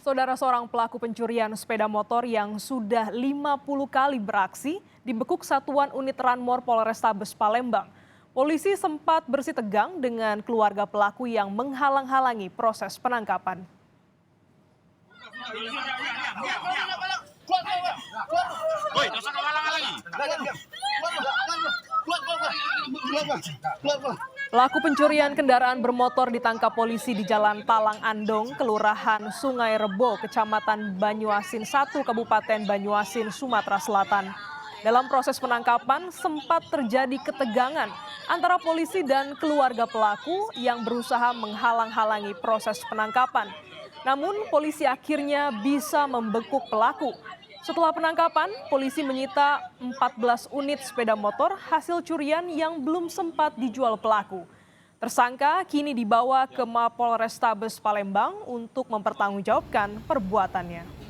Saudara, seorang pelaku pencurian sepeda motor yang sudah 50 kali beraksi dibekuk Satuan Unit Ranmor Polrestabes Palembang. Polisi sempat bersitegang dengan keluarga pelaku yang menghalang-halangi proses penangkapan. Pelaku pencurian kendaraan bermotor ditangkap polisi di Jalan Talang Andong, Kelurahan Sungai Rebo, Kecamatan Banyuasin 1, Kabupaten Banyuasin, Sumatera Selatan. Dalam proses penangkapan sempat terjadi ketegangan antara polisi dan keluarga pelaku yang berusaha menghalang-halangi proses penangkapan. Namun polisi akhirnya bisa membekuk pelaku. Setelah penangkapan, polisi menyita 14 unit sepeda motor hasil curian yang belum sempat dijual pelaku. Tersangka kini dibawa ke Mapolrestabes Palembang untuk mempertanggungjawabkan perbuatannya.